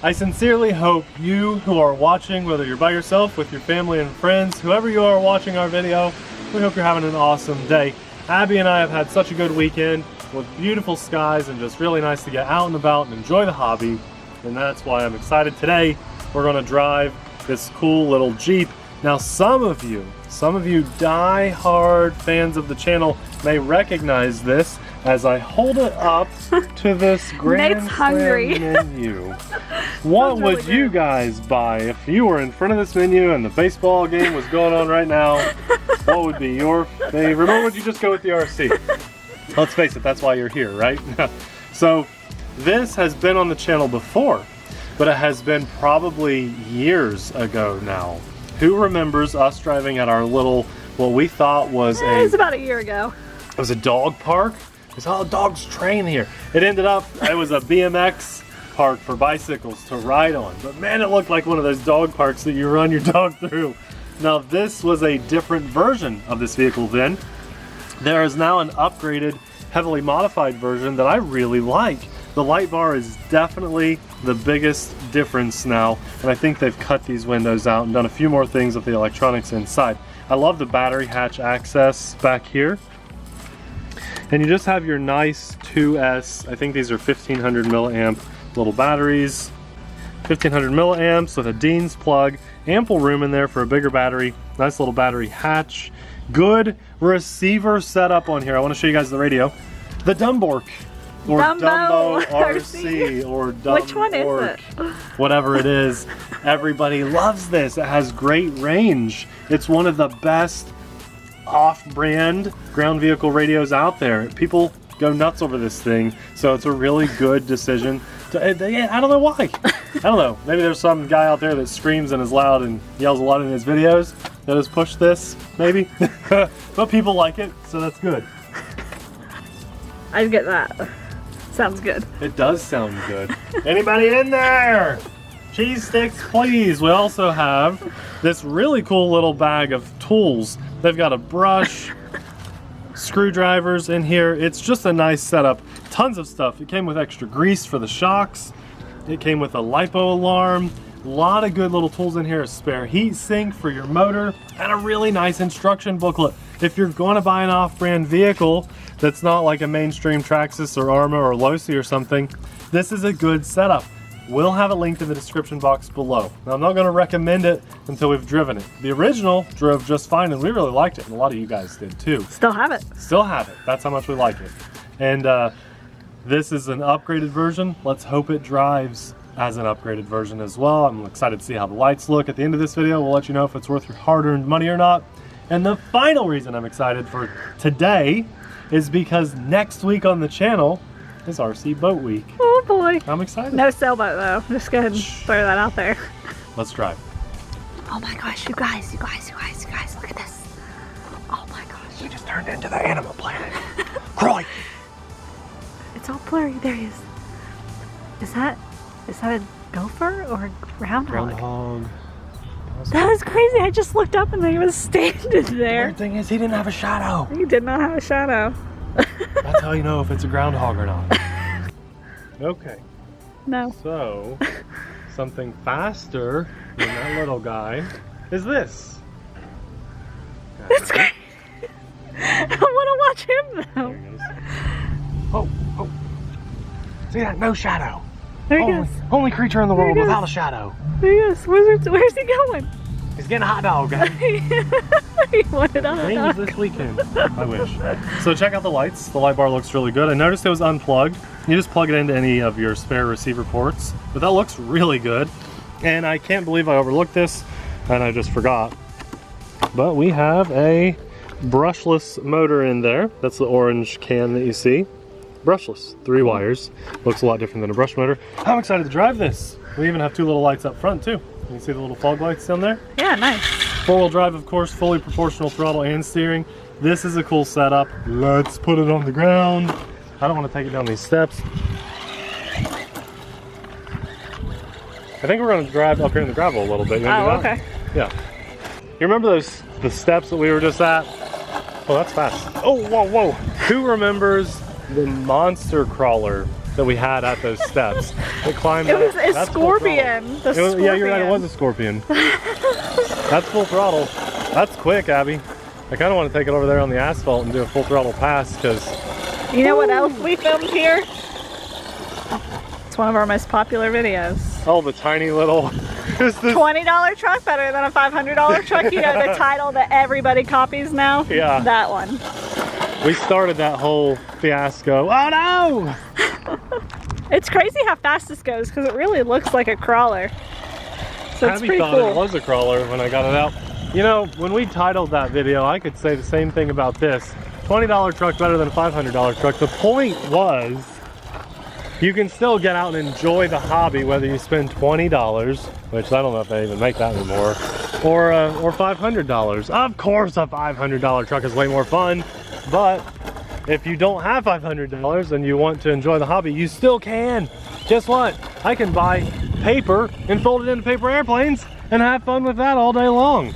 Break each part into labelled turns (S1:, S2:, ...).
S1: I sincerely hope you who are watching, whether you're by yourself, with your family and friends, whoever you are watching our video, we hope you're having an awesome day. Abby and I have had such a good weekend with beautiful skies and just really nice to get out and about and enjoy the hobby. And that's why I'm excited. Today, we're gonna drive this cool little Jeep. Now, some of you die-hard fans of the channel may recognize this as I hold it up to this Grand Slam menu. What would you guys buy if you were in front of this menu and the baseball game was going on right now? What would be your favorite? Or would you just go with the RC? Let's face it, that's why you're here, right? So this has been on the channel before, but it has been probably years ago now. Who remembers us driving at our little, what we thought was
S2: it was about a year ago.
S1: It was a dog park. We saw dogs train here. It ended up, it was a BMX park for bicycles to ride on. But man, it looked like one of those dog parks that you run your dog through. Now this was a different version of this vehicle then. There is now an upgraded, heavily modified version that I really like. The light bar is definitely the biggest difference now, and I think they've cut these windows out and done a few more things with the electronics inside. I love the battery hatch access back here. And you just have your nice 2S, I think these are 1500 milliamp little batteries. 1500 milliamps with a Dean's plug, ample room in there for a bigger battery, nice little battery hatch. Good receiver setup on here. I want to show you guys the radio. The Dunbar. Or Dumbo RC or Dumbo.
S2: Which one is it?
S1: Whatever it is. Everybody loves this. It has great range. It's one of the best off-brand ground vehicle radios out there. People go nuts over this thing, so it's a really good decision. I don't know why. I don't know. Maybe there's some guy out there that screams and is loud and yells a lot in his videos that has pushed this, maybe. But people like it, so that's good.
S2: I get that. Sounds good.
S1: It does sound good. Anybody in there? Cheese sticks, please. We also have this really cool little bag of tools. They've got a brush, screwdrivers in here. It's just a nice setup. Tons of stuff. It came with extra grease for the shocks. It came with a lipo alarm. A lot of good little tools in here. A spare heat sink for your motor and a really nice instruction booklet. If you're going to buy an off-brand vehicle that's not like a mainstream Traxxas or Arma or Losi or something, this is a good setup. We'll have it linked in the description box below. Now, I'm not going to recommend it until we've driven it. The original drove just fine and we really liked it, and a lot of you guys did too.
S2: Still have it.
S1: Still have it. That's how much we like it. And this is an upgraded version. Let's hope it drives as an upgraded version as well. I'm excited to see how the lights look. At the end of this video, we'll let you know if it's worth your hard-earned money or not. And the final reason I'm excited for today is because next week on the channel is RC Boat Week.
S2: Oh boy.
S1: I'm excited.
S2: No sailboat though. Just go ahead and throw that out there.
S1: Let's drive.
S2: Oh my gosh, you guys, look at this. Oh my gosh.
S1: We just turned into the Animal Planet. Croy!
S2: It's all blurry. There he is. Is that a gopher or a groundhog?
S1: Groundhog.
S2: That was crazy. I just looked up and he was standing there.
S1: The weird thing is he didn't have a shadow.
S2: He did not have a shadow.
S1: That's how you know if it's a groundhog or not. Okay.
S2: No.
S1: So, something faster than that little guy is this.
S2: That's great. I want to watch him though.
S1: There he goes. Oh. See that? No shadow.
S2: There he goes.
S1: Only creature in the world without a shadow.
S2: There he goes. Where's he going?
S1: He's getting a hot dog, guys.
S2: He wanted a hot dog.
S1: This weekend. I wish. So check out the lights. The light bar looks really good. I noticed it was unplugged. You just plug it into any of your spare receiver ports. But that looks really good. And I can't believe I overlooked this and I just forgot. But we have a brushless motor in there. That's the orange can that you see. Brushless, 3 wires. Looks a lot different than a brush motor. I'm excited to drive this. We even have 2 little lights up front too. You can see the little fog lights down there?
S2: Yeah, nice.
S1: 4-wheel drive, of course, fully proportional throttle and steering. This is a cool setup. Let's put it on the ground. I don't want to take it down these steps. I think we're going to drive up here in the gravel a little bit.
S2: Oh, okay.
S1: Yeah. You remember the steps that we were just at? Oh, that's fast. Oh, whoa. Who remembers the monster crawler that we had at those steps. It climbed.
S2: It was a
S1: that's full
S2: scorpion.
S1: throttle. Yeah, you're right. It was a scorpion. That's full throttle. That's quick, Abby. I kind of want to take it over there on the asphalt and do a full throttle pass because.
S2: You know what else we filmed here? It's one of our most popular videos.
S1: Oh, the tiny little.
S2: $20 truck better than a $500 truck. You know the title that everybody copies now?
S1: Yeah.
S2: That one.
S1: We started that whole fiasco. Oh no!
S2: It's crazy how fast this goes because it really looks like a crawler. So it's
S1: Abby
S2: pretty
S1: thought
S2: cool.
S1: it was a crawler when I got it out. You know, when we titled that video, I could say the same thing about this. $20 truck better than a $500 truck. The point was, you can still get out and enjoy the hobby whether you spend $20, which I don't know if they even make that anymore, or $500. Of course a $500 truck is way more fun, but if you don't have $500 and you want to enjoy the hobby, you still can. Guess what? I can buy paper and fold it into paper airplanes and have fun with that all day long.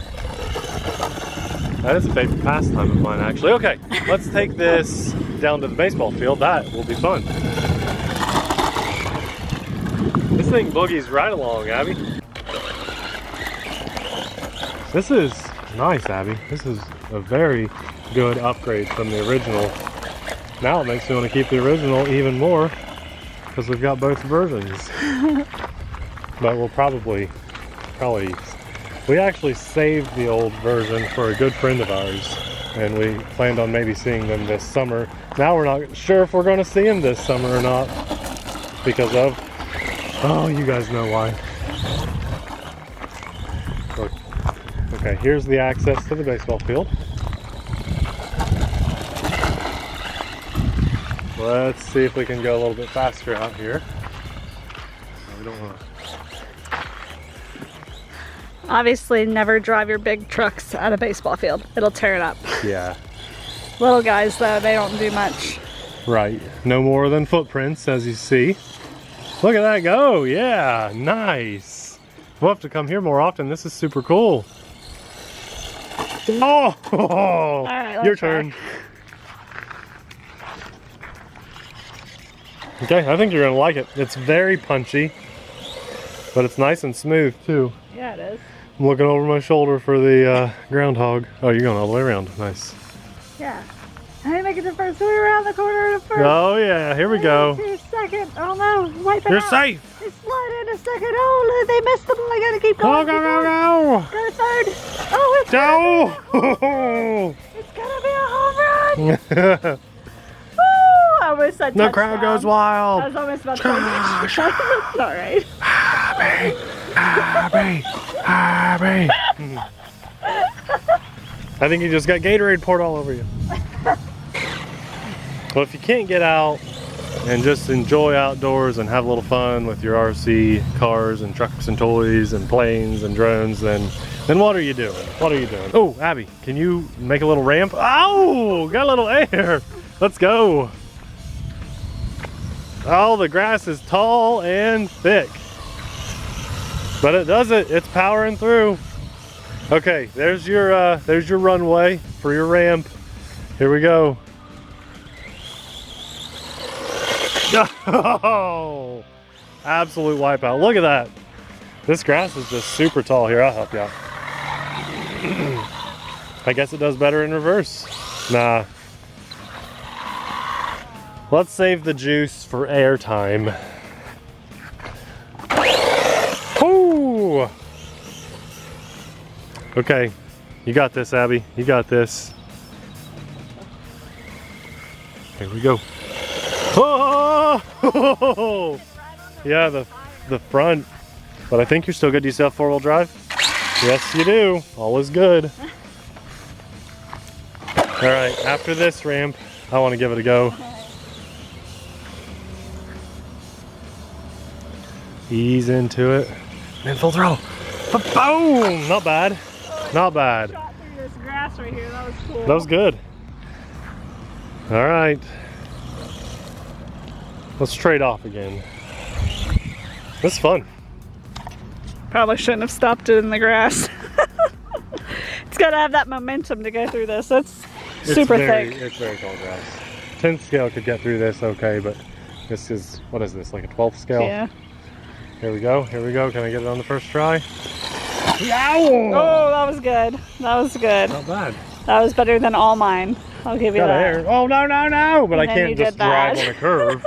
S1: That is a favorite pastime of mine, actually. Okay, let's take this down to the baseball field. That will be fun. This thing boogies right along, Abby. This is nice, Abby. This is a very good upgrade from the original. Now it makes me want to keep the original even more because we've got both versions. But we'll probably, we actually saved the old version for a good friend of ours and we planned on maybe seeing them this summer. Now we're not sure if we're going to see them this summer or not because of, oh, you guys know why. Look. Okay, here's the access to the baseball field. Let's see if we can go a little bit faster out here. We don't want to.
S2: Obviously, never drive your big trucks at a baseball field. It'll tear it up.
S1: Yeah.
S2: Little guys, though, they don't do much.
S1: Right. No more than footprints, as you see. Look at that go. Yeah. Nice. We'll have to come here more often. This is super cool. Oh!
S2: All right,
S1: your turn. Okay, I think you're gonna like it. It's very punchy, but it's nice and smooth too.
S2: Yeah, it is.
S1: I'm looking over my shoulder for the groundhog. Oh, you're going all the way around. Nice.
S2: Yeah. I didn't make it the first way around the corner to first.
S1: Oh yeah, here we go.
S2: Second. Oh no, wipe it
S1: You're
S2: out.
S1: safe.
S2: It's sliding a second. Oh, look, they missed the ball. I gotta keep going.
S1: Go, go, go, go.
S2: Go third. Oh, it's
S1: Go.
S2: It's gonna be a home run.
S1: The
S2: I almost said
S1: crowd
S2: touchdown.
S1: goes
S2: I
S1: wild.
S2: was almost about to say it's all right.
S1: Happy, happy, happy. I think you just got Gatorade poured all over you. Well, if you can't get out and just enjoy outdoors and have a little fun with your RC cars and trucks and toys and planes and drones, then what are you doing? What are you doing? Oh, Abby, can you make a little ramp? Oh, got a little air. Let's go. Oh, the grass is tall and thick. But it does it. It's powering through. Okay, there's your runway for your ramp. Here we go. Oh, absolute wipeout. Look at that. This grass is just super tall. Here, I'll help you out. I guess it does better in reverse. Nah. Let's save the juice for air time. Woo! Okay, you got this, Abby. You got this. Here we go. Oh! Yeah, the front. But I think you're still good. Do you still have four-wheel drive? Yes, you do. All is good. All right, after this ramp, I want to give it a go. Ease into it. And full throttle. Boom! Not bad. Not bad.
S2: Shot through this grass right here. That was cool.
S1: That was good. All right. Let's trade off again. That's fun.
S2: Probably shouldn't have stopped it in the grass. It's got to have that momentum to go through this. It's super thick.
S1: It's very tall grass. 10 scale could get through this okay, but This is, what is this, like a 12th scale?
S2: Yeah.
S1: Here we go, here we go. Can I get it on the first try?
S2: Oh, that was good. That was good.
S1: Not bad.
S2: That was better than all mine. I'll give you
S1: Got
S2: that.
S1: air. Oh, no, no, no! But I
S2: And then you
S1: can't just
S2: did that.
S1: drive on a curve.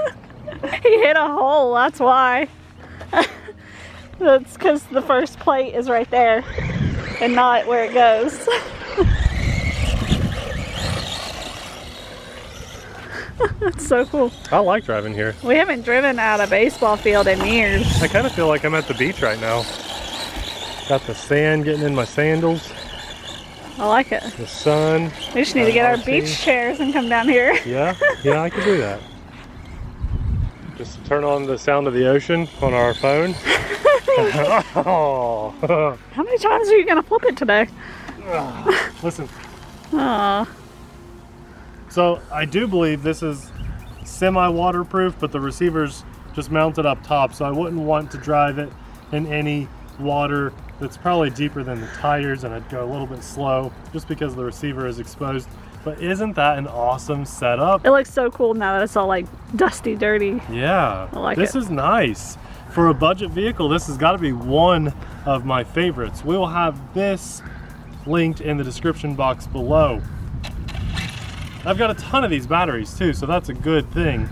S2: He hit a hole, that's why. That's because the first plate is right there and not where it goes. That's so cool.
S1: I like driving here.
S2: We haven't driven at a baseball field in years.
S1: I kind of feel like I'm at the beach right now. Got the sand getting in my sandals,
S2: I like it.
S1: the sun.
S2: We just need to get our
S1: RC.
S2: beach chairs and come down here.
S1: Yeah, yeah, I can do that. Just turn on the sound of the ocean on our phone. Oh.
S2: How many times are you going to flip it today?
S1: Listen,
S2: Aw.
S1: so I do believe this is semi-waterproof, but the receiver's just mounted up top, so I wouldn't want to drive it in any water that's probably deeper than the tires, and I'd go a little bit slow just because the receiver is exposed. But isn't that an awesome setup?
S2: It looks so cool now that it's all like dusty, dirty.
S1: Yeah,
S2: I like
S1: this
S2: it.
S1: is nice. For a budget vehicle, this has got to be one of my favorites. We will have this linked in the description box below. I've got a ton of these batteries too, so that's a good thing.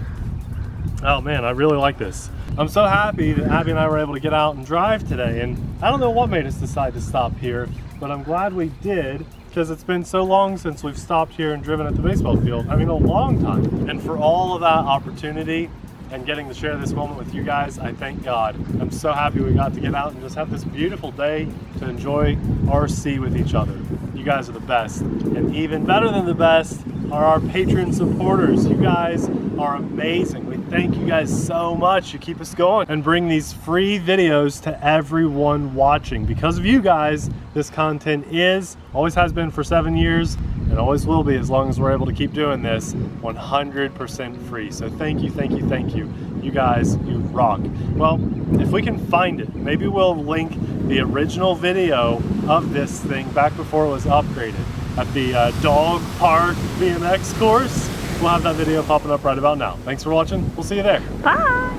S1: Oh man, I really like this. I'm so happy that Abby and I were able to get out and drive today, and I don't know what made us decide to stop here, but I'm glad we did, because it's been so long since we've stopped here and driven at the baseball field. I mean, a long time. And for all of that opportunity and getting to share this moment with you guys, I thank God. I'm so happy we got to get out and just have this beautiful day to enjoy RC with each other. You guys are the best. And even better than the best are our Patreon supporters. You guys are amazing. We thank you guys so much. You keep us going and bring these free videos to everyone watching. Because of you guys, this content always has been for 7 years, and always will be as long as we're able to keep doing this, 100% free. So thank you, thank you, thank you. You guys, you rock. Well, if we can find it, maybe we'll link the original video of this thing back before it was upgraded at the dog park BMX course. We'll have that video popping up right about now. Thanks for watching. We'll see you there.
S2: Bye.